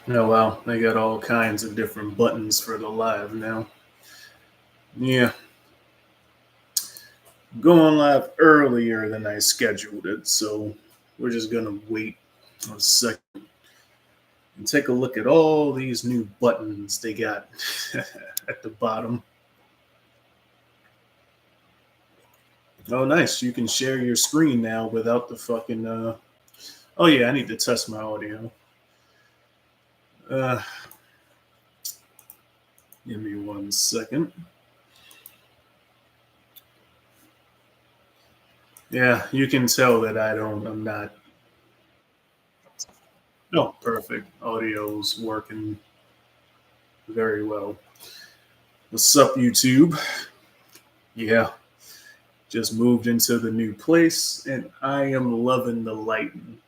Oh wow, they got all kinds of different buttons for the live now. Yeah, going live earlier than I scheduled it, so we're just gonna wait a second and take a look at all these new buttons they got at the bottom. Oh, nice! You can share your screen now without the fucking. Oh yeah, I need to test my audio. Uh, Give me 1 second. Yeah, you can tell that I'm not. Oh, perfect. Audio's working very well. What's up, YouTube? Yeah, just moved into the new place and I am loving the lighting.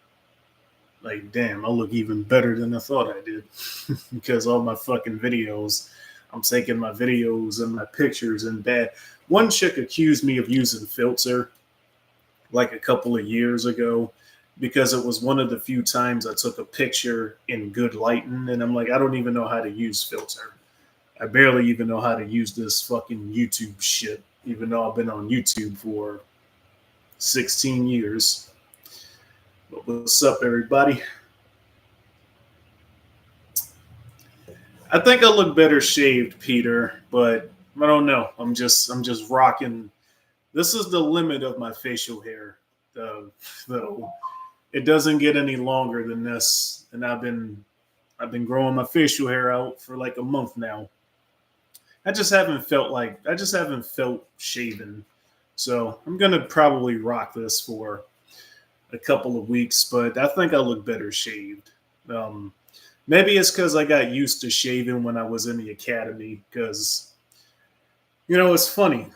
Like, damn, I look even better than I thought I did because all my fucking videos, I'm taking my videos and my pictures in bad. One chick accused me of using filter like a couple of years ago because it was one of the few times I took a picture in good lighting. And I'm like, I don't even know how to use filter. I barely even know how to use this fucking YouTube shit, even though I've been on YouTube for 16 years. But what's up, everybody? I think I look better shaved, Peter, but I don't know. I'm just rocking. This is the limit of my facial hair, though. It doesn't get any longer than this, and I've been growing my facial hair out for like a month now. I just haven't felt shaven. So I'm gonna probably rock this for a couple of weeks, but I think I look better shaved. Um, Maybe it's because I got used to shaving when I was in the academy. Because it's funny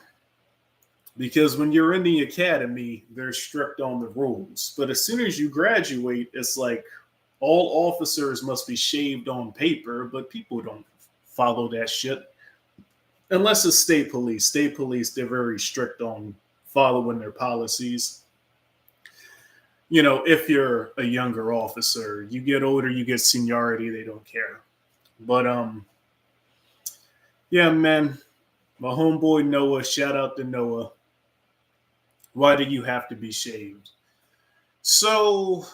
because when you're in the academy, they're strict on the rules, but as soon as you graduate, it's like all officers must be shaved on paper, but people don't follow that shit unless it's state police. State police, they're very strict on following their policies. If you're a younger officer, you get older, you get seniority, they don't care. But yeah, man, my homeboy Noah, shout out to Noah. Why do you have to be shaved? So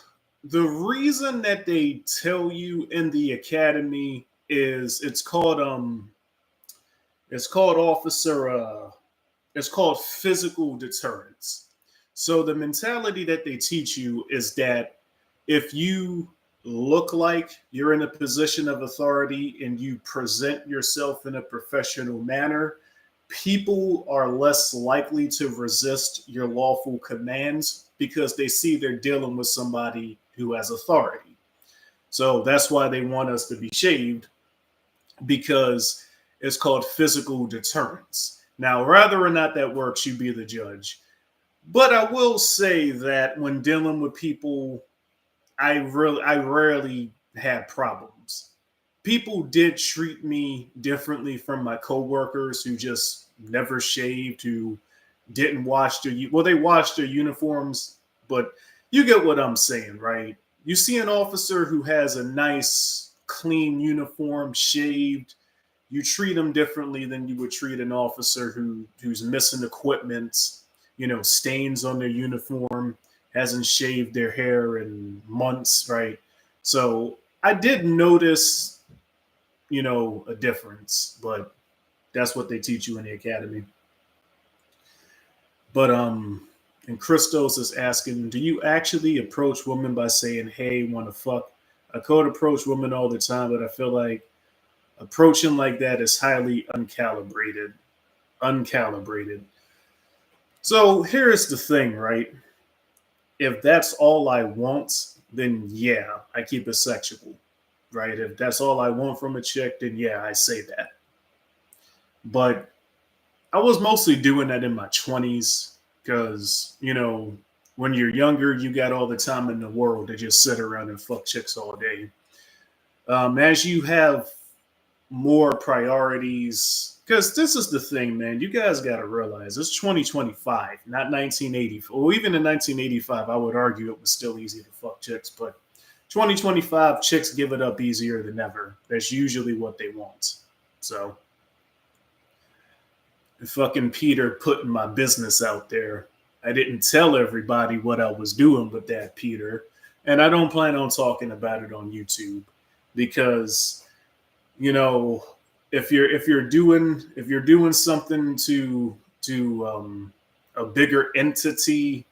the reason that they tell you in the academy is it's called officer it's called physical deterrence. So the mentality that they teach you is that if you look like you're in a position of authority and you present yourself in a professional manner, people are less likely to resist your lawful commands because they see they're dealing with somebody who has authority. So that's why they want us to be shaved, because it's called physical deterrence. Now, whether or not that works, you be the judge. But I will say that when dealing with people, I rarely had problems. People did treat me differently from my coworkers who just never shaved, who didn't wash their they washed their uniforms, but you get what I'm saying, right? You see an officer who has a nice clean uniform, shaved, you treat them differently than you would treat an officer who's missing equipment, stains on their uniform, hasn't shaved their hair in months, right? So I did notice, a difference, but that's what they teach you in the academy. But and Christos is asking, do you actually approach women by saying, "Hey, want to fuck"? I could approach women all the time, but I feel like approaching like that is highly uncalibrated. Uncalibrated. So here's the thing, right? If that's all I want, then yeah, I keep it sexual, right? If that's all I want from a chick, then yeah, I say that. But I was mostly doing that in my 20s because, when you're younger, you got all the time in the world to just sit around and fuck chicks all day. As you have more priorities, because this is the thing, man, you guys got to realize it's 2025, not 1980. Or even in 1985, I would argue it was still easy to fuck chicks, but 2025, chicks give it up easier than ever. That's usually what they want. So, fucking Peter putting my business out there. I didn't tell everybody what I was doing with that, Peter. And I don't plan on talking about it on YouTube because, you know, if you're doing something to a bigger entity,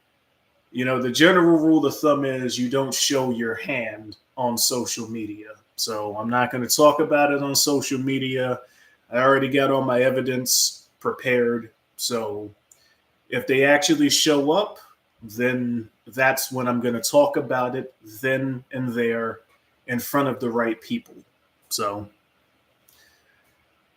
the general rule of thumb is you don't show your hand on social media. So I'm not going to talk about it on social media. I already got all my evidence prepared. So if they actually show up, then that's when I'm going to talk about it then and there in front of the right people. So,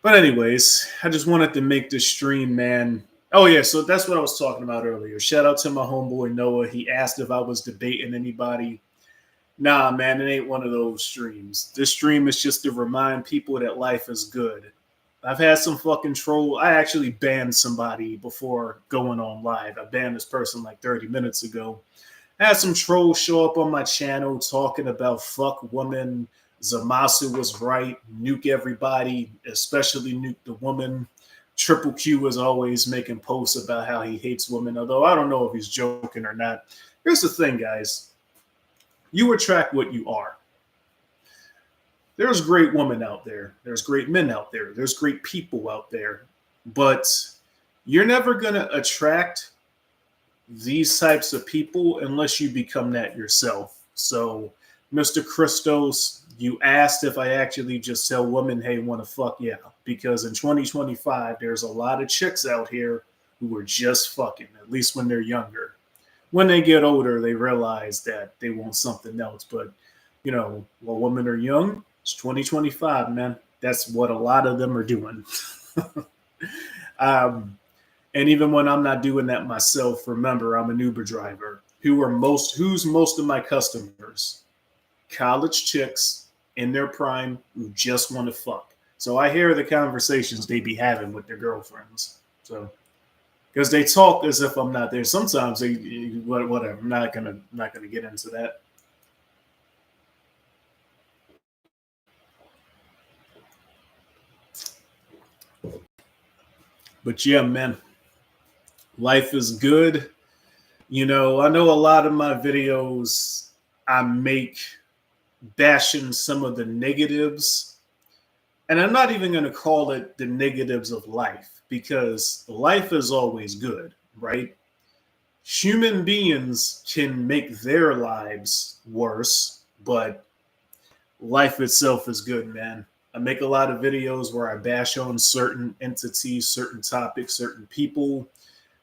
but anyways, I just wanted to make this stream, man. Oh yeah, so that's what I was talking about earlier. Shout out to my homeboy Noah. He asked if I was debating anybody. Nah, man, it ain't one of those streams. This stream is just to remind people that life is good. I've had some fucking troll. I actually banned somebody before going on live. I banned this person like 30 minutes ago. I had some trolls show up on my channel talking about fuck women. Zamasu was right. Nuke everybody, especially nuke the woman. Triple Q is always making posts about how he hates women, although I don't know if he's joking or not. Here's the thing, guys. You attract what you are. There's great women out there. There's great men out there. There's great people out there. But you're never going to attract these types of people unless you become that yourself. So, Mr. Christos, you asked if I actually just tell women, hey, want to fuck? Yeah. Because in 2025, there's a lot of chicks out here who are just fucking, at least when they're younger. When they get older, they realize that they want something else. But, while women are young, it's 2025, man. That's what a lot of them are doing. And even when I'm not doing that myself, remember, I'm an Uber driver. Who's most of my customers? College chicks in their prime who just want to fuck. So I hear the conversations they be having with their girlfriends. So, because they talk as if I'm not there. Sometimes whatever. I'm not gonna get into that. But yeah, man, life is good. I know a lot of my videos I make bashing some of the negatives. And I'm not even going to call it the negatives of life because life is always good, right? Human beings can make their lives worse, but life itself is good, man. I make a lot of videos where I bash on certain entities, certain topics, certain people.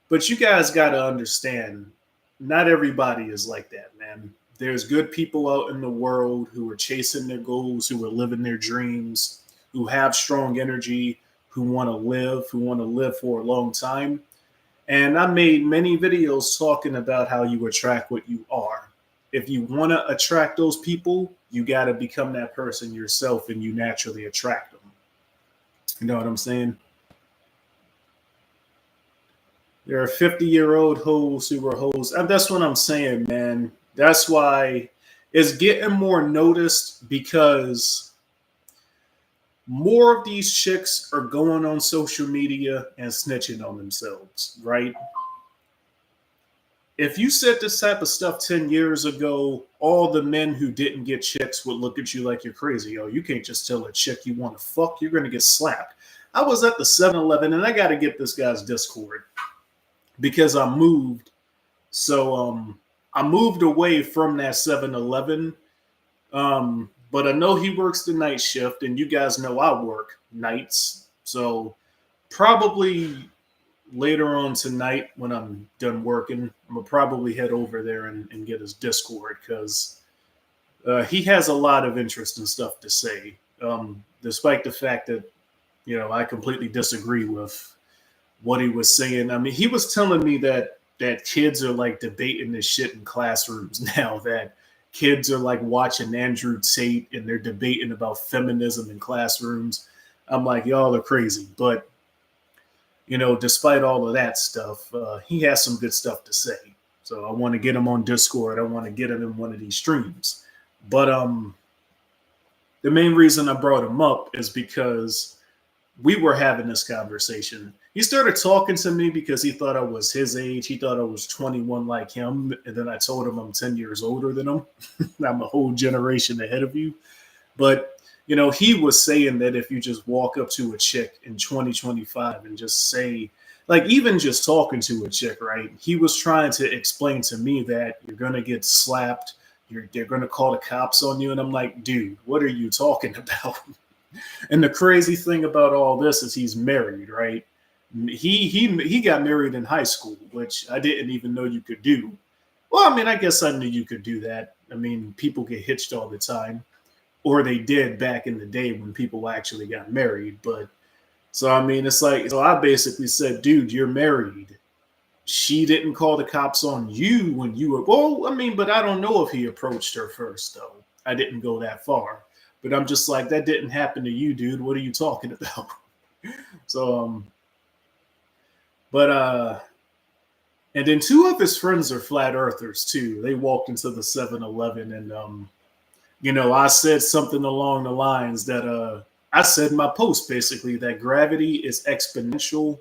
But you guys got to understand, not everybody is like that, man. There's good people out in the world who are chasing their goals, who are living their dreams, who have strong energy, who want to live for a long time. And I made many videos talking about how you attract what you are. If you want to attract those people, you got to become that person yourself and you naturally attract them. You know what I'm saying? There are 50-year-old hoes who are hoes. And that's what I'm saying, man. That's why it's getting more noticed because more of these chicks are going on social media and snitching on themselves, right? If you said this type of stuff 10 years ago, all the men who didn't get chicks would look at you like you're crazy. Yo, you can't just tell a chick you want to fuck. You're going to get slapped. I was at the 7-Eleven and I got to get this guy's Discord because I moved. So I moved away from that 7-Eleven. But I know he works the night shift and you guys know I work nights. So probably later on tonight when I'm done working, I'm gonna probably head over there and get his Discord because he has a lot of interesting stuff to say, despite the fact that I completely disagree with what he was saying. I mean, he was telling me that kids are like debating this shit in classrooms now. That kids are like watching Andrew Tate and they're debating about feminism in classrooms. I'm like, y'all are crazy, but despite all of that stuff, he has some good stuff to say. So I want to get him on Discord. I want to get him in one of these streams. But the main reason I brought him up is because we were having this conversation. He started talking to me because he thought I was his age. He thought I was 21 like him. And then I told him I'm 10 years older than him. I'm a whole generation ahead of you. But, he was saying that if you just walk up to a chick in 2025 and just say, like, even just talking to a chick, right? He was trying to explain to me that you're going to get slapped. They're going to call the cops on you. And I'm like, dude, what are you talking about? And the crazy thing about all this is he's married, right? He got married in high school, which I didn't even know you could do. Well, I mean, I guess I knew you could do that. I mean, people get hitched all the time, or they did back in the day when people actually got married. But so I mean, it's like, so I basically said, dude, you're married. She didn't call the cops on you when you were, well, I mean, but I don't know if he approached her first, though. I didn't go that far. But I'm just like, that didn't happen to you, dude. What are you talking about? So, and then two of his friends are flat earthers too. They walked into the 7-Eleven and, I said something along the lines that, I said in my post basically that gravity is exponential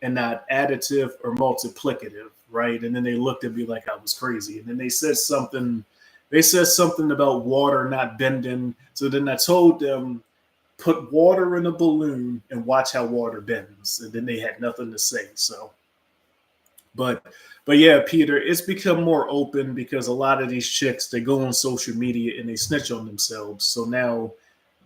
and not additive or multiplicative, right? And then they looked at me like I was crazy. And then they said something about water not bending. So then I told them, put water in a balloon and watch how water bends. And then they had nothing to say. So, but yeah, Peter, it's become more open because a lot of these chicks, they go on social media and they snitch on themselves. So now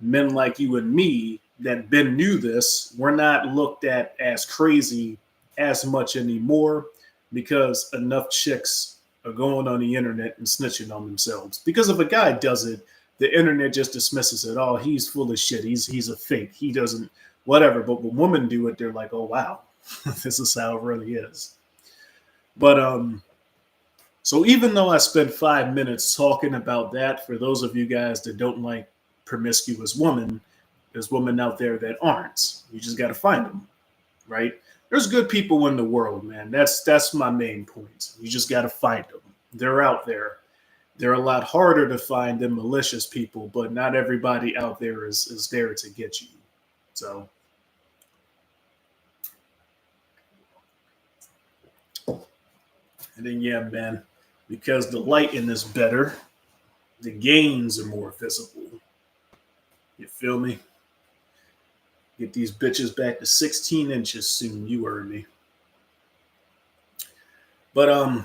men like you and me that been knew this, we're not looked at as crazy as much anymore because enough chicks are going on the internet and snitching on themselves. Because if a guy does it, the internet just dismisses it. Oh, he's full of shit. He's a fake. He doesn't whatever. But when women do it, they're like, oh wow, this is how it really is. But so even though I spent 5 minutes talking about that, for those of you guys that don't like promiscuous women, there's women out there that aren't. You just got to find them, right? There's good people in the world, man. That's my main point. You just got to find them. They're out there. They're a lot harder to find than malicious people, but not everybody out there is there to get you. So, and then yeah, man, because the lighting is better, the gains are more visible. You feel me? Get these bitches back to 16 inches soon. You heard me. But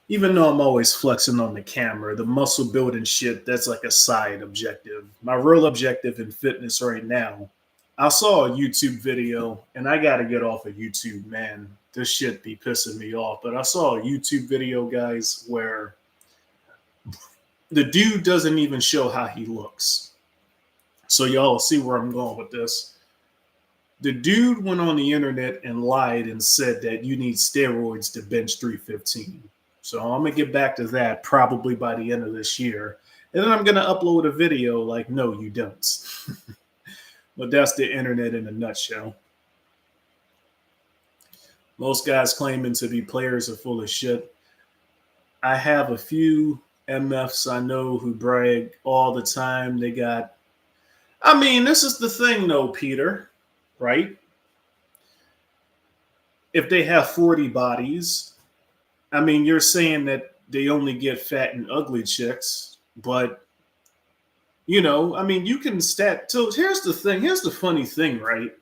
even though I'm always flexing on the camera, the muscle building shit, that's like a side objective. My real objective in fitness right now, I saw a YouTube video, and I got to get off of YouTube, man. This shit be pissing me off. But I saw a YouTube video, guys, where the dude doesn't even show how he looks. So y'all see where I'm going with this. The dude went on the internet and lied and said that you need steroids to bench 315. So I'm going to get back to that probably by the end of this year. And then I'm going to upload a video like, no, you don't. But that's the internet in a nutshell. Most guys claiming to be players are full of shit. I have a few MFs I know who brag all the time. They got, I mean, this is the thing though, Peter, right? If they have 40 bodies, I mean, you're saying that they only get fat and ugly chicks, but I mean, you can stat. So here's the thing. Here's the funny thing, right?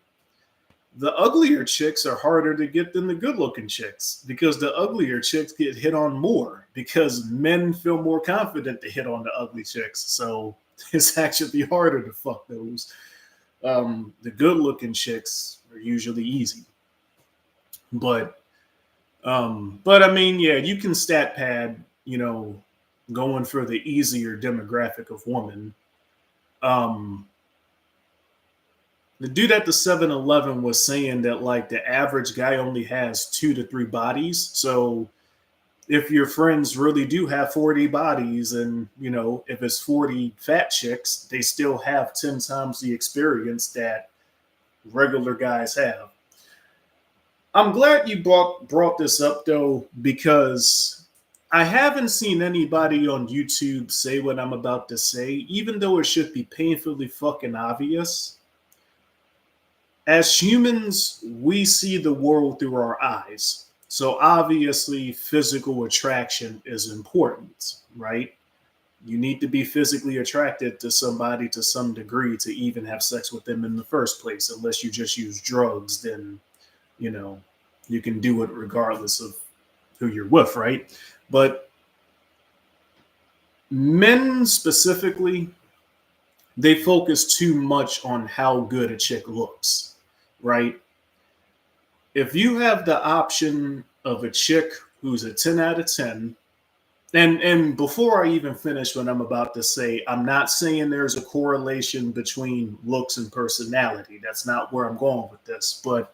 The uglier chicks are harder to get than the good-looking chicks because the uglier chicks get hit on more because men feel more confident to hit on the ugly chicks. So it's actually harder to fuck those. The good-looking chicks are usually easy, but I mean, yeah, you can stat pad, going for the easier demographic of woman. The dude at the 7-Eleven was saying that like the average guy only has 2 to 3 bodies. So if your friends really do have 40 bodies and, if it's 40 fat chicks, they still have 10 times the experience that regular guys have. I'm glad you brought this up though, because I haven't seen anybody on YouTube say what I'm about to say, even though it should be painfully fucking obvious. As humans, we see the world through our eyes. So obviously, physical attraction is important, right? You need to be physically attracted to somebody to some degree to even have sex with them in the first place. Unless you just use drugs, then, you know, you can do it regardless of who you're with, right? But men specifically, they focus too much on how good a chick looks, right? If you have the option of a chick who's a 10 out of 10, and before I even finish what I'm about to say, I'm not saying there's a correlation between looks and personality. That's not where I'm going with this. But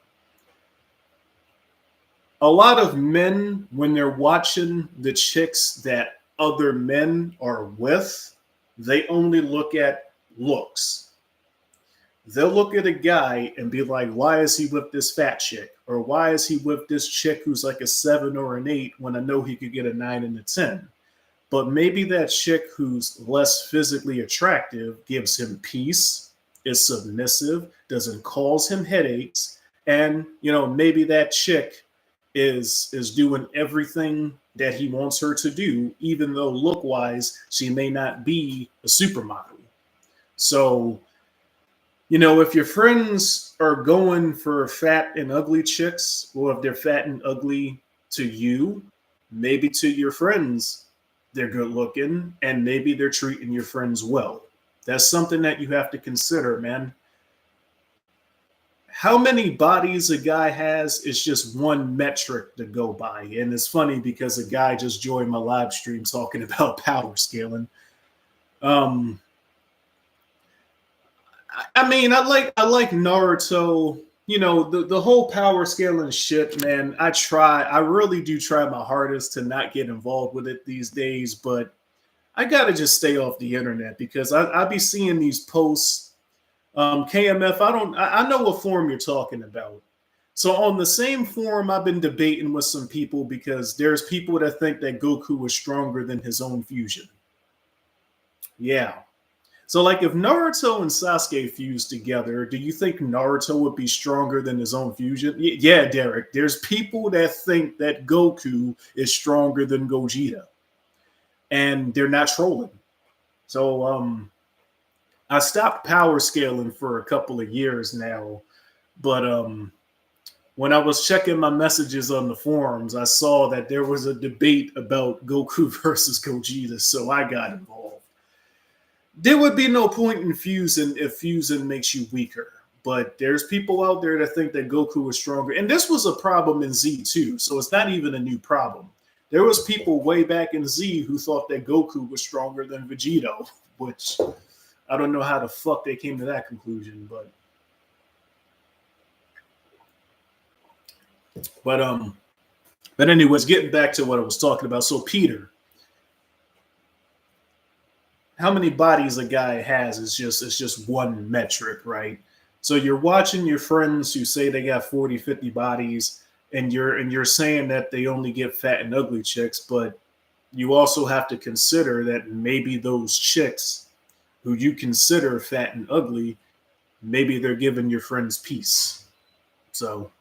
a lot of men, when they're watching the chicks that other men are with, they only look at looks. They'll look at a guy and be like, why is he with this fat chick? Or why is he with this chick who's like a 7 or an 8 when I know he could get a 9 and a 10? But maybe that chick who's less physically attractive gives him peace, is submissive, doesn't cause him headaches, and maybe that chick is doing everything that he wants her to do, even though look wise she may not be a supermodel. So if your friends are going for fat and ugly chicks, or if they're fat and ugly to you, maybe to your friends, they're good looking, and maybe they're treating your friends well. That's something that you have to consider, man. How many bodies a guy has is just one metric to go by. And it's funny because a guy just joined my live stream talking about power scaling. I mean, I like Naruto. The whole power scaling shit, man. I really do try my hardest to not get involved with it these days, but I gotta just stay off the internet because I be seeing these posts. KMF, I know what forum you're talking about. So on the same forum, I've been debating with some people because there's people that think that Goku was stronger than his own fusion. Yeah. So, like, if Naruto and Sasuke fused together, do you think Naruto would be stronger than his own fusion? Yeah, Derek. There's people that think that Goku is stronger than Gogeta, and they're not trolling. So, I stopped power scaling for a couple of years now, but when I was checking my messages on the forums, I saw that there was a debate about Goku versus Gogeta, so I got involved. There would be no point in fusing if fusing makes you weaker. But there's people out there that think that Goku is stronger. And this was a problem in Z too, so it's not even a new problem. There was people way back in Z who thought that Goku was stronger than Vegito, which I don't know how the fuck they came to that conclusion, but anyways, getting back to what I was talking about. So Peter, how many bodies a guy has is just one metric, right? So you're watching your friends who say they got 40, 50 bodies, and you're saying that they only get fat and ugly chicks, but you also have to consider that maybe those chicks who you consider fat and ugly, maybe they're giving your friends peace. So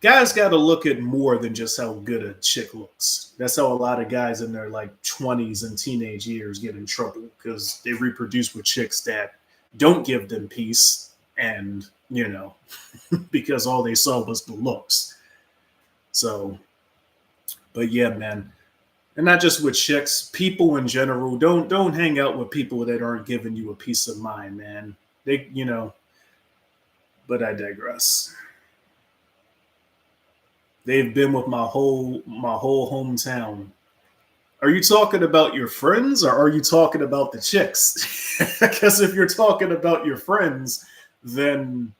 guys got to look at more than just how good a chick looks. That's how a lot of guys in their like 20s and teenage years get in trouble because they reproduce with chicks that don't give them peace, and because all they saw was the looks. So, but yeah, man, and not just with chicks, people in general. Don't hang out with people that aren't giving you a peace of mind, man. But I digress. They've been with my whole hometown. Are you talking about your friends or are you talking about the chicks? Because if you're talking about your friends, then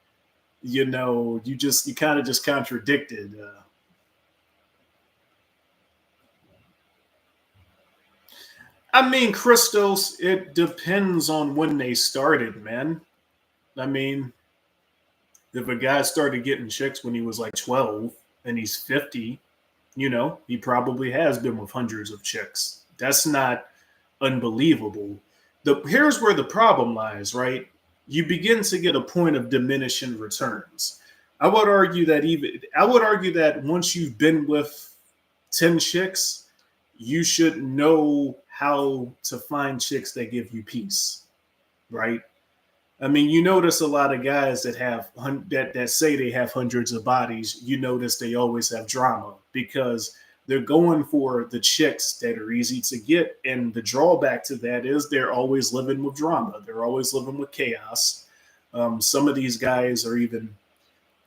you kind of just contradicted. I mean, Christos, it depends on when they started, man. I mean, if a guy started getting chicks when he was like 12 and he's 50, He probably has been with hundreds of chicks. That's not unbelievable. Here's where the problem lies, right? You begin to get a point of diminishing returns. I would argue that once you've been with 10 chicks, you should know how to find chicks that give you peace, right? I mean, you notice a lot of guys that that say they have hundreds of bodies. You notice they always have drama because they're going for the chicks that are easy to get, and the drawback to that is they're always living with drama. They're always living with chaos. Some of these guys are even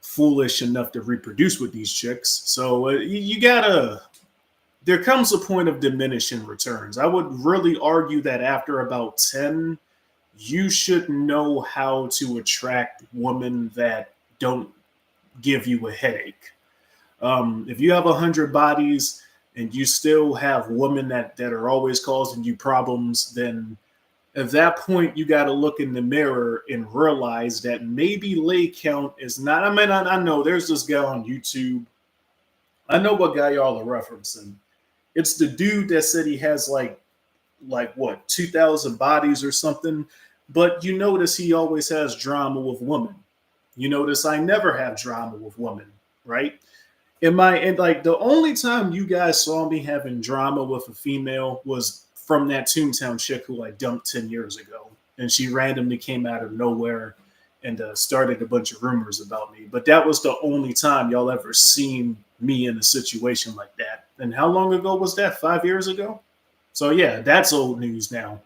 foolish enough to reproduce with these chicks. So you gotta. There comes a point of diminishing returns. I would really argue that after about 10, you should know how to attract women that don't give you a headache. If you have 100 bodies and you still have women that are always causing you problems, then at that point you got to look in the mirror and realize that maybe lay count is not. I mean, I know there's this guy on YouTube. I know what guy y'all are referencing. It's the dude that said he has like what 2,000 bodies or something. But you notice he always has drama with women. You notice I never have drama with women, right? And like the only time you guys saw me having drama with a female was from that Toontown chick who I dumped 10 years ago. And she randomly came out of nowhere and started a bunch of rumors about me. But that was the only time y'all ever seen me in a situation like that. And how long ago was that? 5 years ago? So yeah, that's old news now.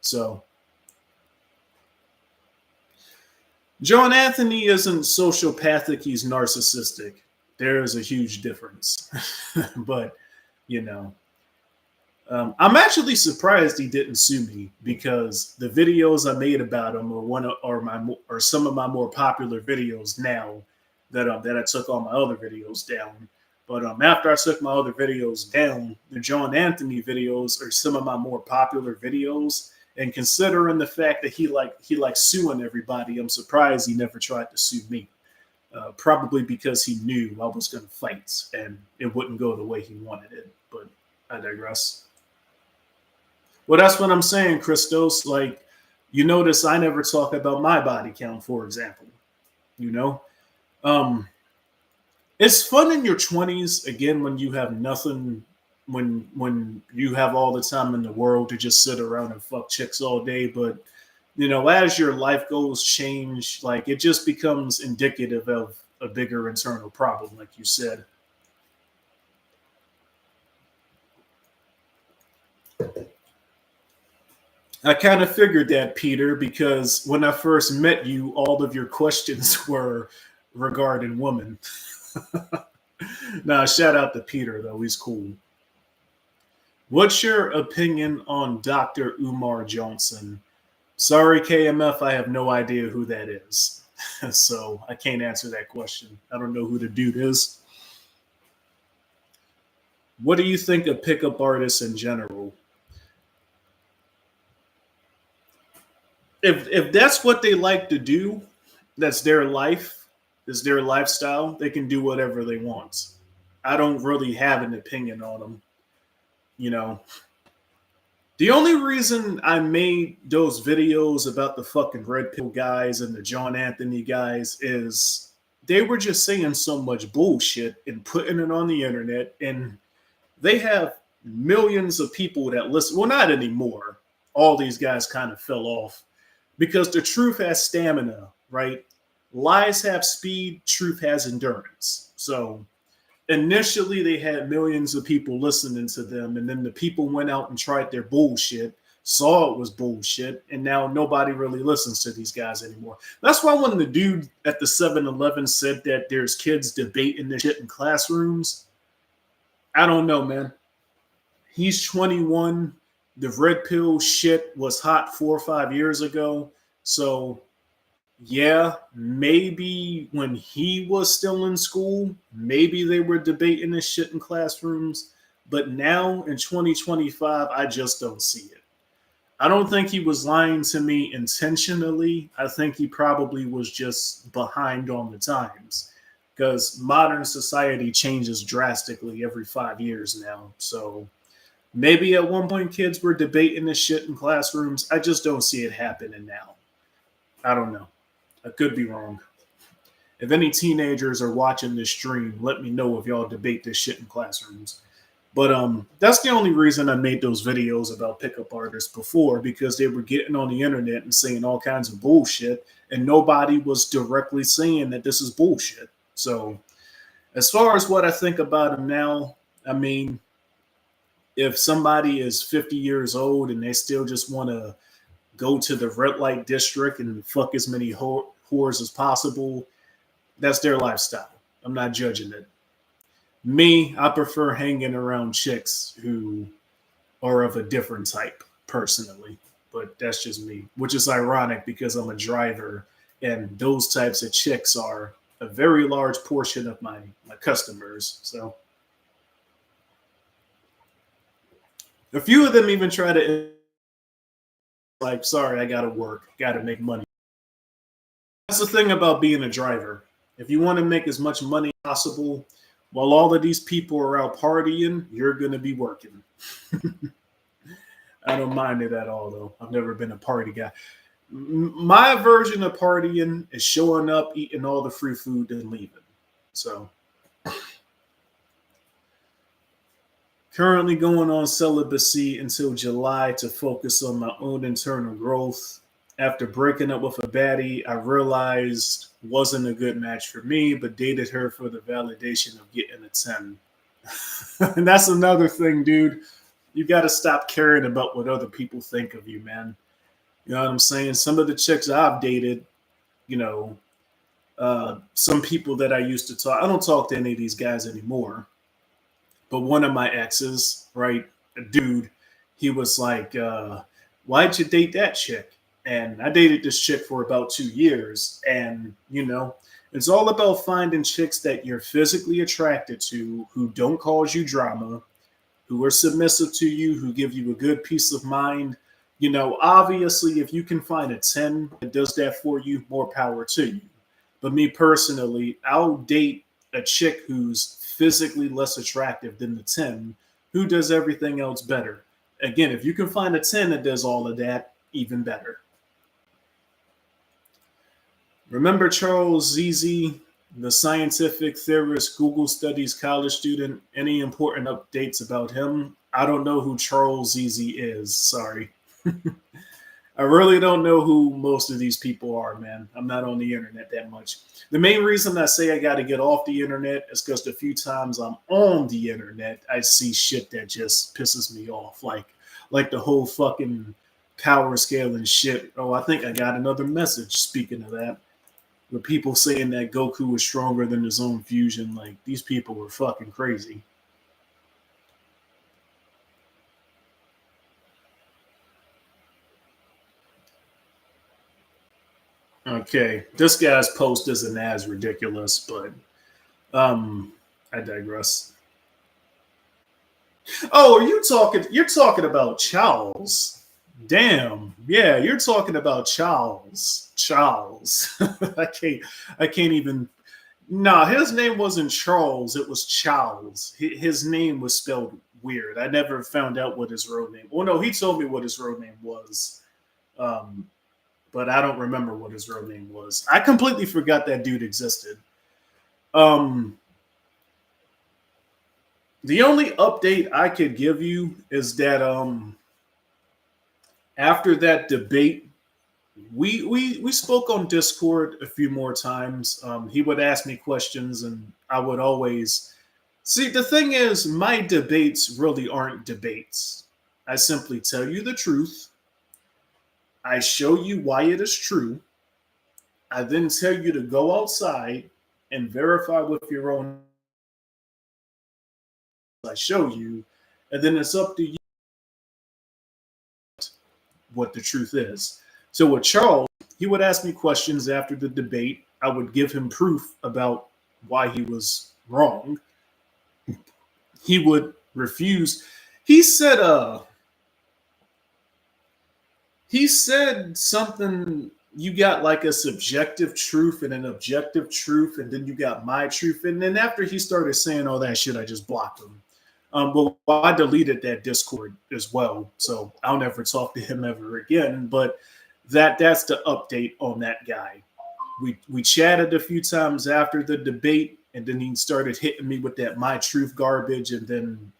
So John Anthony isn't sociopathic, he's narcissistic. There is a huge difference. But, you know, I'm actually surprised he didn't sue me because the videos I made about him are some of my more popular videos now that I took all my other videos down. But after I took my other videos down, the John Anthony videos are some of my more popular videos. And considering the fact that he likes suing everybody, I'm surprised he never tried to sue me. Probably because he knew I was going to fight and it wouldn't go the way he wanted it. But I digress. Well, that's what I'm saying, Christos. Like, you notice I never talk about my body count, for example. You know, it's fun in your 20s again when you have nothing, when you have all the time in the world to just sit around and fuck chicks all day. But as your life goals change, like it just becomes indicative of a bigger internal problem, like you said. I kind of figured that, Peter, because when I first met you, all of your questions were regarding women. Nah, shout out to Peter, though. He's cool. What's your opinion on Dr. Umar Johnson? Sorry, KMF, I have no idea who that is. So I can't answer that question. I don't know who the dude is. What do you think of pickup artists in general? If that's what they like to do, that's their life, is their lifestyle, they can do whatever they want. I don't really have an opinion on them. You know, the only reason I made those videos about the fucking Red Pill guys and the John Anthony guys is they were just saying so much bullshit and putting it on the internet, and they have millions of people that listen. Well, not anymore. All these guys kind of fell off because the truth has stamina, right? Lies have speed, truth has endurance. So initially they had millions of people listening to them, and then the people went out and tried their bullshit, saw it was bullshit, and now nobody really listens to these guys anymore. That's why when the dude at the 7-Eleven said that there's kids debating this shit in classrooms, I don't know, man. He's 21. The red pill shit was hot 4 or 5 years ago. So yeah, maybe when he was still in school, maybe they were debating this shit in classrooms. But now in 2025, I just don't see it. I don't think he was lying to me intentionally. I think he probably was just behind on the times because modern society changes drastically every 5 years now. So maybe at one point kids were debating this shit in classrooms. I just don't see it happening now. I don't know. I could be wrong. If any teenagers are watching this stream, let me know if y'all debate this shit in classrooms. But that's the only reason I made those videos about pickup artists before, because they were getting on the internet and saying all kinds of bullshit, and nobody was directly saying that this is bullshit. So as far as what I think about them now, I mean, if somebody is 50 years old and they still just want to go to the red light district and fuck as many whores as possible, that's their lifestyle. I'm not judging it. Me, I prefer hanging around chicks who are of a different type, personally. But that's just me, which is ironic because I'm a driver, and those types of chicks are a very large portion of my customers. So a few of them even try to, like, sorry, I gotta work, gotta make money. That's the thing about being a driver. If you want to make as much money as possible while all of these people are out partying, you're going to be working. I don't mind it at all, though. I've never been a party guy. My version of partying is showing up, eating all the free food, and leaving. So, currently going on celibacy until July to focus on my own internal growth. After breaking up with a baddie, I realized wasn't a good match for me, but dated her for the validation of getting a 10. And that's another thing, dude. You got to stop caring about what other people think of you, man. You know what I'm saying? Some of the chicks I've dated, you know, some people that I used to talk, I don't talk to any of these guys anymore. But one of my exes, right, a dude, he was like, why'd you date that chick? And I dated this chick for about 2 years. And, you know, it's all about finding chicks that you're physically attracted to, who don't cause you drama, who are submissive to you, who give you a good peace of mind. You know, obviously, if you can find a 10 that does that for you, more power to you. But me personally, I'll date a chick who's physically less attractive than the 10, who does everything else better. Again, if you can find a 10 that does all of that, even better. Remember Charles ZZ, the scientific theorist, Google Studies college student? Any important updates about him? I don't know who Charles ZZ is. Sorry. I really don't know who most of these people are, man. I'm not on the internet that much. The main reason I say I got to get off the internet is because the few times I'm on the internet, I see shit that just pisses me off. Like the whole fucking power scale and shit. Oh, I think I got another message speaking of that. With people saying that Goku is stronger than his own fusion. Like, these people were fucking crazy. Okay, this guy's post isn't as ridiculous, but I digress. Oh, are you talking? You're talking about Charles? Damn, yeah, you're talking about Charles. Charles, I can't even. Nah, his name wasn't Charles. It was Charles. His name was spelled weird. I never found out what his real name. Well, no, he told me what his real name was. Um, but I don't remember what his real name was. I completely forgot that dude existed. Um, the only update I could give you is that after that debate, we spoke on Discord a few more times. He would ask me questions, and I would always see. The thing is, my debates really aren't debates. I simply tell you the truth. I show you why it is true. I then tell you to go outside and verify with your own. I show you, and then it's up to you what the truth is. So with Charles, he would ask me questions after the debate. I would give him proof about why he was wrong. He would refuse. He said he said something you got like a subjective truth and an objective truth, and then you got my truth. And then after he started saying all that shit, I just blocked him. But I deleted that Discord as well, so I'll never talk to him ever again. But that's the update on that guy. We chatted a few times after the debate, and then he started hitting me with that my truth garbage, and then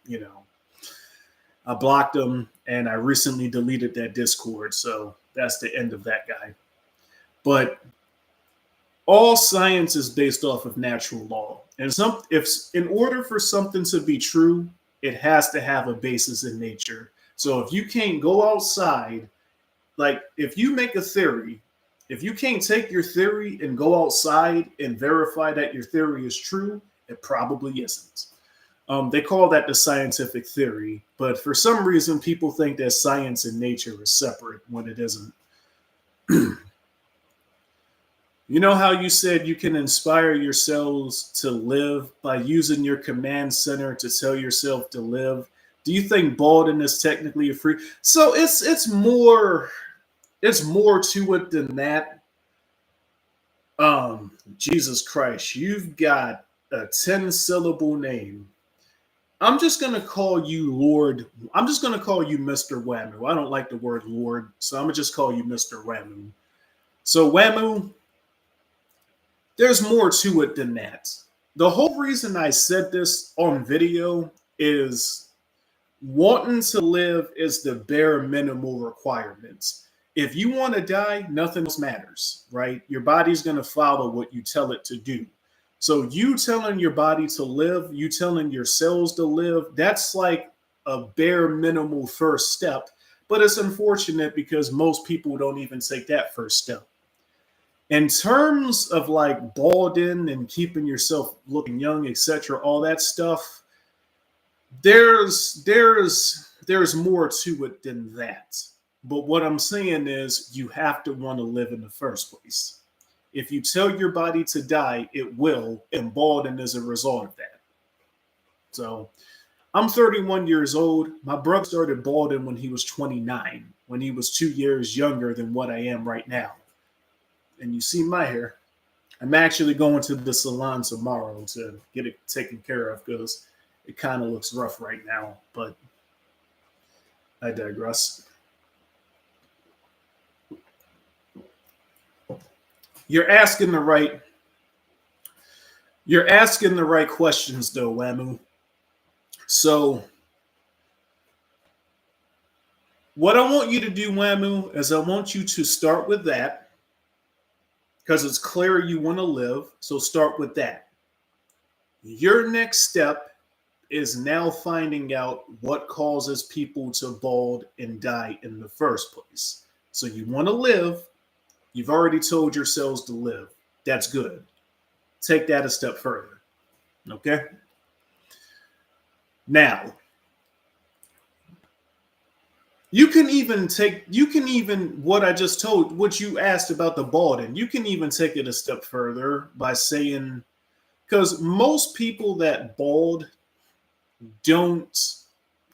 I blocked him, and I recently deleted that Discord, so that's the end of that guy. But all science is based off of natural law, and if in order for something to be true, it has to have a basis in nature. So if you can't go outside, like if you make a theory, if you can't take your theory and go outside and verify that your theory is true, it probably isn't. They call that the scientific theory, but for some reason, people think that science and nature is separate when it isn't. You know how you said you can inspire your cells to live by using your command center to tell yourself to live? Do you think balding is technically a free? So it's more to it than that. Jesus Christ, you've got a 10-syllable name. I'm just gonna call you Lord. I'm just gonna call you Mr. Wamu. I don't like the word Lord, so I'm gonna just call you Mr. Wamu. So Wamu, there's more to it than that. The whole reason I said this on video is wanting to live is the bare minimal requirements. If you want to die, nothing else matters, right? Your body's going to follow what you tell it to do. So you telling your body to live, you telling your cells to live, that's like a bare minimal first step. But it's unfortunate because most people don't even take that first step. In terms of like balding and keeping yourself looking young, etc., all that stuff, there's more to it than that. But what I'm saying is you have to want to live in the first place. If you tell your body to die, it will, and balding is a result of that. So I'm 31 years old. My brother started balding when he was 29, when he was 2 years younger than what I am right now. And you see my hair. I'm actually going to the salon tomorrow to get it taken care of because it kind of looks rough right now, but I digress. You're asking the right questions though, Wamu. So what I want you to do, Wamu, is I want you to start with that. Because it's clear you want to live, so start with that. Your next step is now finding out what causes people to bald and die in the first place. So you want to live. You've already told your cells to live. That's good. Take that a step further. Okay? Now, you can even what I just told, what you asked about the balding, you can even take it a step further by saying, because most people that bald don't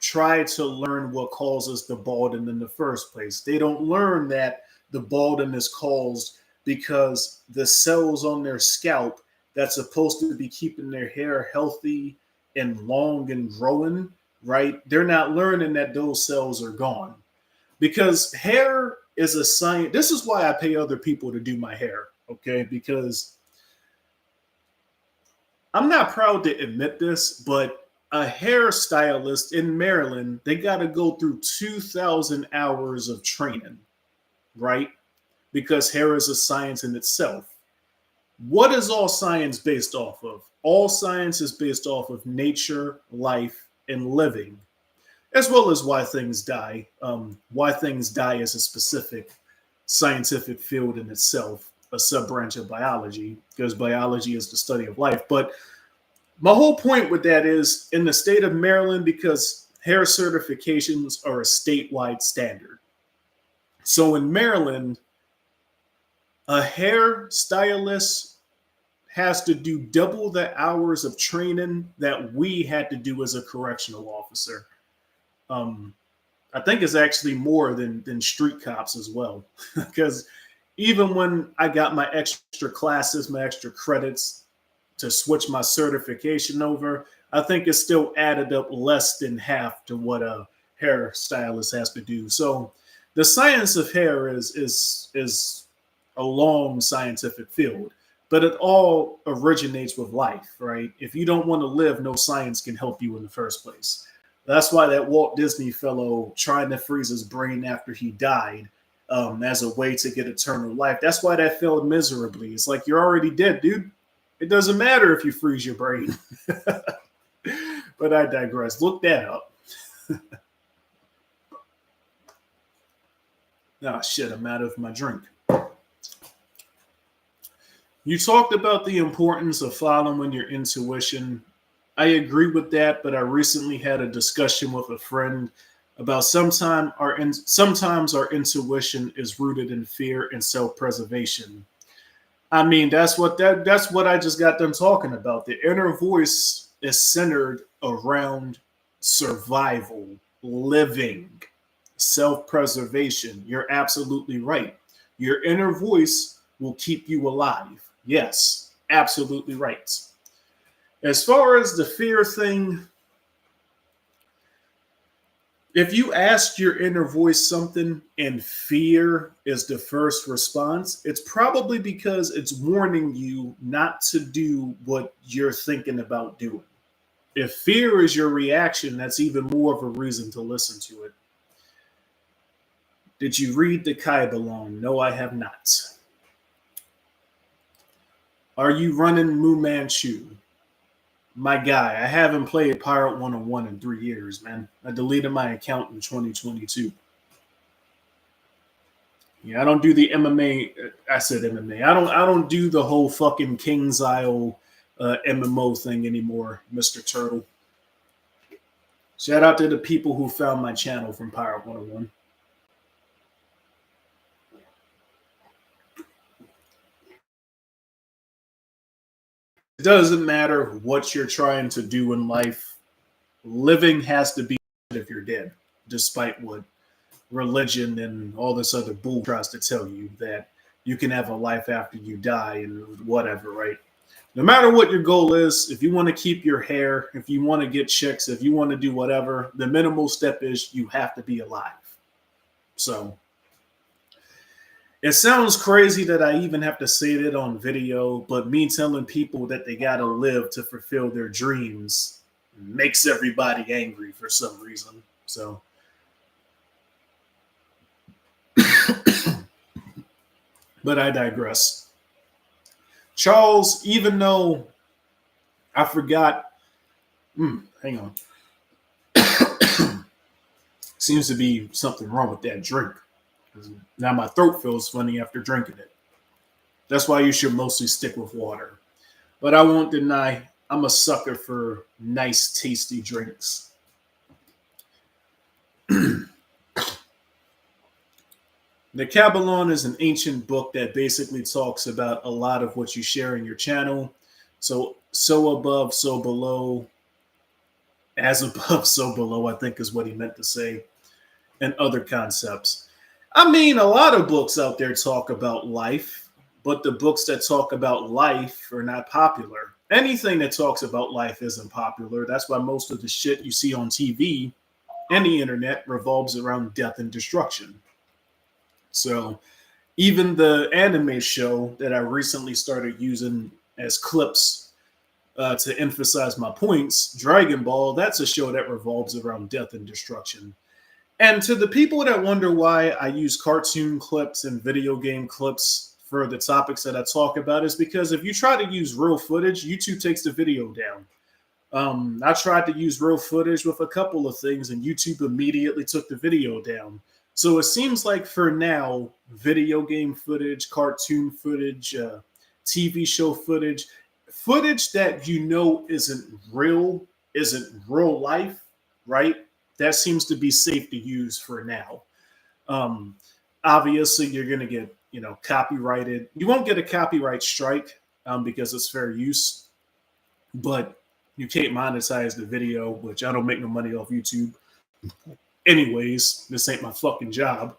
try to learn what causes the balding in the first place. They don't learn that the balding is caused because the cells on their scalp that's supposed to be keeping their hair healthy and long and growing, right? They're not learning that those cells are gone. Because hair is a science. This is why I pay other people to do my hair, okay? Because I'm not proud to admit this, but a hairstylist in Maryland, they got to go through 2,000 hours of training, right? Because hair is a science in itself. What is all science based off of? All science is based off of nature, life, and living, as well as why things die. Why things die is a specific scientific field in itself, a sub-branch of biology, because biology is the study of life. But my whole point with that is in the state of Maryland, because hair certifications are a statewide standard. So in Maryland, a hair stylist has to do double the hours of training that we had to do as a correctional officer. I think it's actually more than street cops as well, because even when I got my extra classes, my extra credits to switch my certification over, I think it still added up less than half to what a hairstylist has to do. So the science of hair is a long scientific field, but it all originates with life, right? If you don't want to live, no science can help you in the first place. That's why that Walt Disney fellow trying to freeze his brain after he died, as a way to get eternal life. That's why that failed miserably. It's like you're already dead, dude. It doesn't matter if you freeze your brain. But I digress. Look that up. Oh shit, I'm out of my drink. You talked about the importance of following your intuition. I agree with that, but I recently had a discussion with a friend about sometimes our intuition is rooted in fear and self-preservation. I mean, that's what I just got done talking about. The inner voice is centered around survival, living, self-preservation. You're absolutely right. Your inner voice will keep you alive. Yes, absolutely right. As far as the fear thing, if you ask your inner voice something and fear is the first response, it's probably because it's warning you not to do what you're thinking about doing. If fear is your reaction, that's even more of a reason to listen to it. Did you read the Kyballon? No, I have not. Are you running Mu Manchu? My guy, I haven't played Pirate 101 in 3 years, man. I deleted my account in 2022. Yeah, I don't do the MMA. I said MMA. I don't do the whole fucking King's Isle MMO thing anymore, Mr. Turtle. Shout out to the people who found my channel from Pirate 101. It doesn't matter what you're trying to do in life. Living has to be if you're dead, despite what religion and all this other bull tries to tell you, that you can have a life after you die and whatever, right? No matter what your goal is, if you want to keep your hair, if you want to get chicks, if you want to do whatever, the minimal step is you have to be alive. So it sounds crazy that I even have to say that on video, but me telling people that they got to live to fulfill their dreams makes everybody angry for some reason. So, but I digress. Charles, even though I forgot, hang on. Seems to be something wrong with that drink. Now my throat feels funny after drinking it. That's why you should mostly stick with water. But I won't deny I'm a sucker for nice, tasty drinks. The Kabbalon is an ancient book that basically talks about a lot of what you share in your channel. So above, so below, as above, so below, I think is what he meant to say, and other concepts. I mean, a lot of books out there talk about life, but the books that talk about life are not popular. Anything that talks about life isn't popular. That's why most of the shit you see on TV and the internet revolves around death and destruction. So even the anime show that I recently started using as clips to emphasize my points, Dragon Ball, that's a show that revolves around death and destruction. And to the people that wonder why I use cartoon clips and video game clips for the topics that I talk about, is because if you try to use real footage, YouTube takes the video down. I tried to use real footage with a couple of things, and YouTube immediately took the video down. So it seems like for now, video game footage, cartoon footage, TV show footage, footage that you know isn't real life, right? That seems to be safe to use for now. Um, Obviously, you're going to get copyrighted. You won't get a copyright strike because it's fair use, but you can't monetize the video, which I don't make no money off YouTube. Anyways, this ain't my fucking job.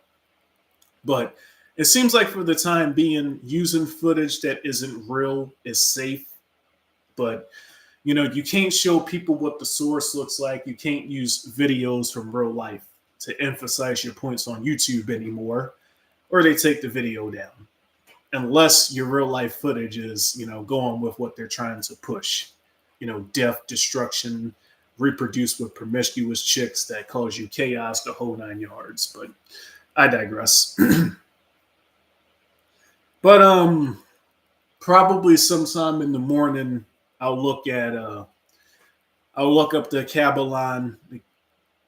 But It seems like for the time being, using footage that isn't real is safe, but you can't show people what the source looks like. You can't use videos from real life to emphasize your points on YouTube anymore, or they take the video down. Unless your real life footage is, going with what they're trying to push, death, destruction, reproduce with promiscuous chicks that cause you chaos, the whole 9 yards. But I digress. But probably sometime in the morning, I'll look up the Kabbalah,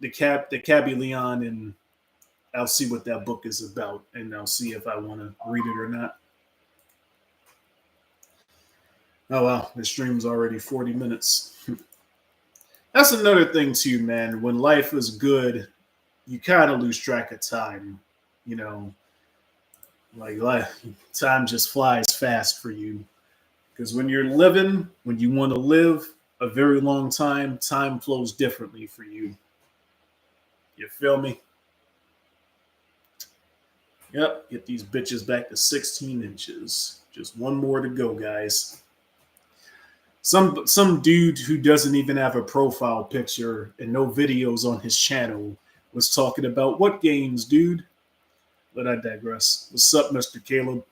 the Kabbalah, and I'll see what that book is about, and I'll see if I want to read it or not. Oh wow, the stream's already 40 minutes. That's another thing too, man. When life is good, you kind of lose track of time. Like time just flies fast for you. Because when you're living, when you want to live a very long time flows differently for you. You feel me? Yep, get these bitches back to 16 inches. Just one more to go, guys. Some dude who doesn't even have a profile picture and no videos on his channel was talking about what games, dude? But I digress. What's up, Mr. Caleb?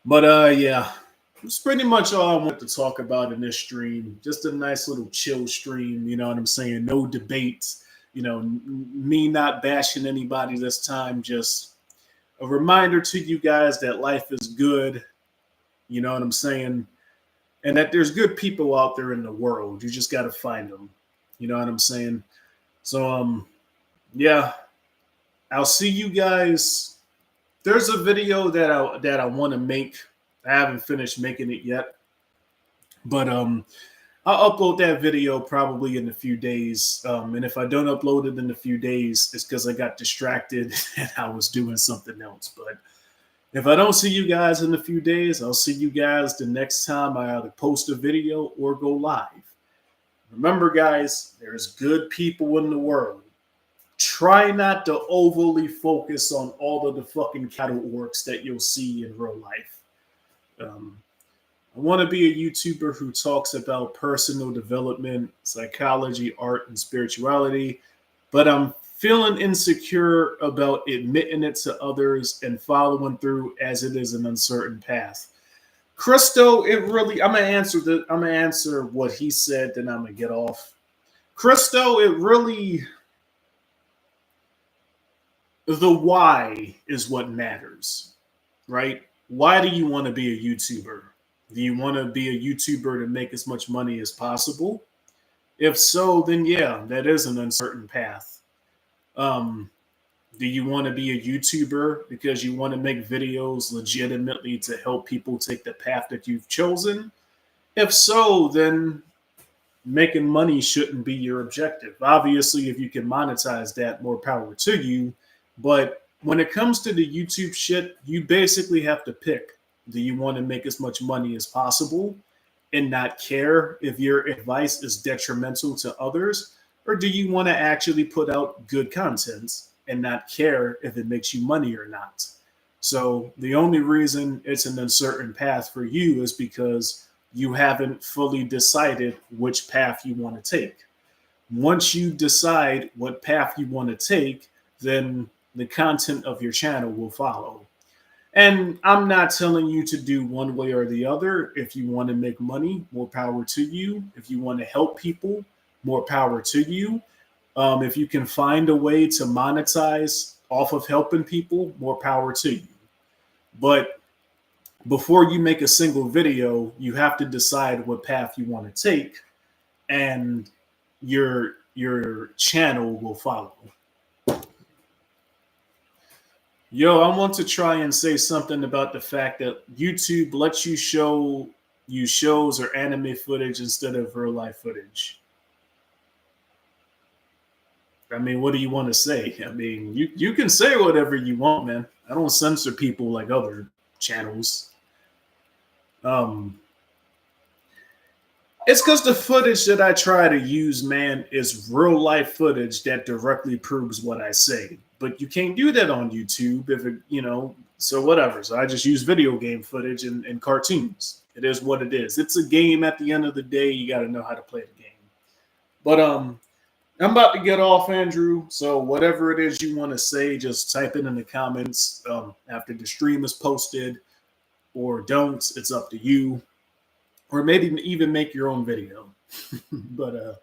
But yeah, that's pretty much all I want to talk about in this stream. Just a nice little chill stream, you know what I'm saying? No debates, me not bashing anybody this time. Just a reminder to you guys that life is good, you know what I'm saying? And that there's good people out there in the world. You just got to find them. You know what I'm saying? So, yeah, I'll see you guys. There's a video that I want to make. I haven't finished making it yet, but I'll upload that video probably in a few days. And if I don't upload it in a few days, it's because I got distracted and I was doing something else. But if I don't see you guys in a few days, I'll see you guys the next time I either post a video or go live. Remember, guys, there's good people in the world. Try not to overly focus on all of the fucking cattle orcs that you'll see in real life. I want to be a YouTuber who talks about personal development, psychology, art, and spirituality, but I'm feeling insecure about admitting it to others and following through, as it is an uncertain path. Christo, I'm gonna answer what he said, then I'm gonna get off. Christo, the why is what matters, right? Why do you want to be a YouTuber? Do you want to be a YouTuber to make as much money as possible? If so, then yeah, that is an uncertain path. Do you want to be a YouTuber because you want to make videos legitimately to help people take the path that you've chosen? If so, then making money shouldn't be your objective. Obviously, if you can monetize that, more power to you. But when it comes to the YouTube shit, you basically have to pick. Do you want to make as much money as possible and not care if your advice is detrimental to others? Or do you want to actually put out good content and not care if it makes you money or not? So the only reason it's an uncertain path for you is because you haven't fully decided which path you want to take. Once you decide what path you want to take, then the content of your channel will follow. And I'm not telling you to do one way or the other. If you want to make money, more power to you. If you want to help people, more power to you. If you can find a way to monetize off of helping people, more power to you. But before you make a single video, you have to decide what path you want to take, and your channel will follow. Yo, I want to try and say something about the fact that YouTube lets you show you shows or anime footage instead of real life footage. I mean, what do you want to say? I mean, you can say whatever you want, man. I don't censor people like other channels. It's because the footage that I try to use, man, is real life footage that directly proves what I say. but you can't do that on YouTube if it, so whatever. So I just use video game footage and cartoons. It is what it is. It's a game at the end of the day. You got to know how to play the game. But I'm about to get off, Andrew. So whatever it is you want to say, just type it in the comments after the stream is posted, or don't. It's up to you. Or maybe even make your own video. But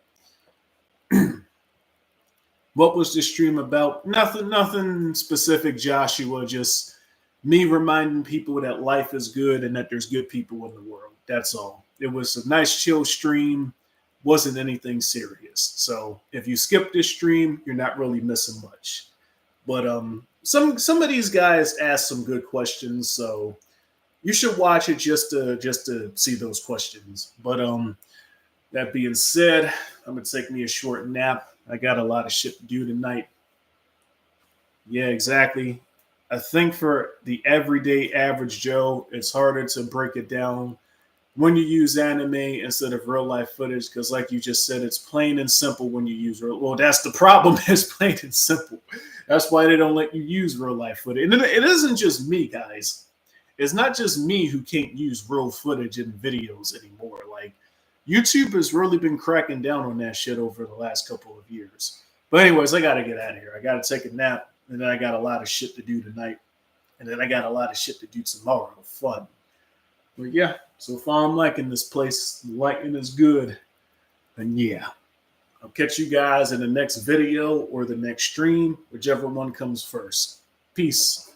what was the stream about? Nothing specific, Joshua. Just me reminding people that life is good and that there's good people in the world. That's all. It was a nice, chill stream. Wasn't anything serious. So if you skip this stream, you're not really missing much. But some of these guys asked some good questions, so you should watch it just to see those questions. But that being said, I'm gonna take me a short nap. I got a lot of shit to do tonight. Yeah, exactly. I think for the everyday average Joe, it's harder to break it down when you use anime instead of real life footage, because like you just said, it's plain and simple when you use well, that's the problem. It's plain and simple. That's why they don't let you use real life footage. And it isn't just me, guys. It's not just me who can't use real footage in videos anymore. Like, YouTube has really been cracking down on that shit over the last couple of years. But anyways, I gotta get out of here. I gotta take a nap, and then I got a lot of shit to do tonight, and then I got a lot of shit to do tomorrow. Fun. But yeah, so far I'm liking this place. The lighting is good. And yeah, I'll catch you guys in the next video or the next stream, whichever one comes first. Peace.